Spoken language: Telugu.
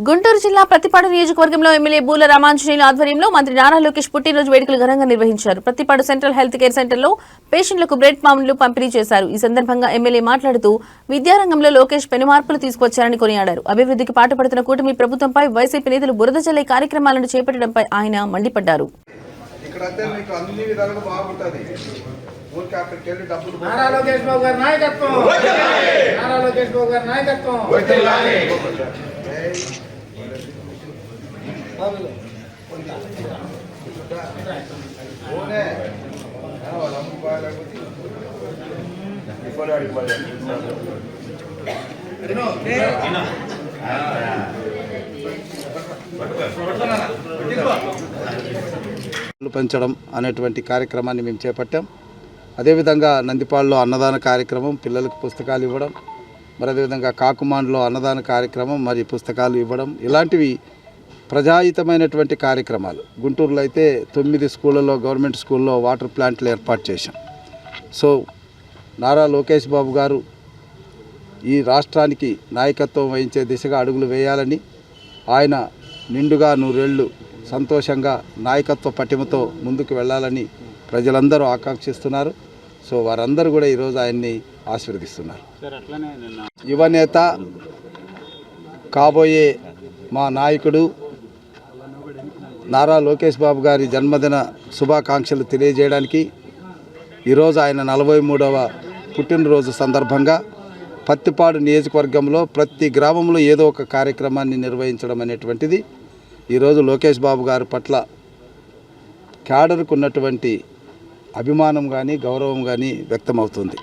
గుంటూరు జిల్లా ప్రతిపాడు నియోజకవర్గంలో ఎమ్మెల్యే బూల రామాంజనేయులు ఆధ్వర్యంలో మంత్రి నారా లోకేష్ పుట్టినరోజు వేడుకలు ఘనంగా నిర్వహించారు. ప్రతిపాడు సెంట్రల్ హెల్త్ కేర్ సెంటర్లో పేషెంట్లకు బ్రెడ్ పాములు పంపిణీ చేశారు. ఈ సందర్భంగా ఎమ్మెల్యే మాట్లాడుతూ విద్యారంగంలో లోకేష్ పెనుమార్పులు తీసుకొచ్చారని కొనియాడారు. అభివృద్ధికి పాటుపడుతున్న కూటమి ప్రభుత్వంపై వైసీపీ నేతలు బురద జల్లే కార్యక్రమాలను చేపట్టడంపై ఆయన మండిపడ్డారు. నారా లోకేష్ బాబు గారి నాయకత్వం, నారా లోకేష్ బాబు గారి నాయకత్వం. పెంచడం అనేటువంటి కార్యక్రమాన్ని మేము చేపట్టాం. అదేవిధంగా నందిపాడులో అన్నదాన కార్యక్రమం, పిల్లలకు పుస్తకాలు ఇవ్వడం, మరి అదేవిధంగా కాకుమాండ్లో అన్నదాన కార్యక్రమం, మరి పుస్తకాలు ఇవ్వడం, ఇలాంటివి ప్రజాహితమైనటువంటి కార్యక్రమాలు. గుంటూరులో అయితే 9 స్కూళ్ళలో, గవర్నమెంట్ స్కూల్లో వాటర్ ప్లాంట్లు ఏర్పాటు చేశాం. సో నారా లోకేష్ బాబు గారు ఈ రాష్ట్రానికి నాయకత్వం వహించే దిశగా అడుగులు వేయాలని, ఆయన నిండుగా 100 ఏళ్ళు సంతోషంగా నాయకత్వ పటిమతో ముందుకు వెళ్ళాలని ప్రజలందరూ ఆకాంక్షిస్తున్నారు. సో వారందరూ కూడా ఈరోజు ఆయన్ని ఆశీర్వదిస్తున్నారు. యువనేత, కాబోయే మా నాయకుడు నారా లోకేష్ బాబు గారి జన్మదిన శుభాకాంక్షలు తెలియజేయడానికి ఈరోజు ఆయన 43వ పుట్టినరోజు సందర్భంగా పత్తిపాడు నియోజకవర్గంలో ప్రతి గ్రామంలో ఏదో ఒక కార్యక్రమాన్ని నిర్వహించడం అనేటువంటిది ఈరోజు లోకేష్ బాబు గారి పట్ల క్యాడర్కు ఉన్నటువంటి అభిమానం కానీ గౌరవం కానీ వ్యక్తమవుతుంది.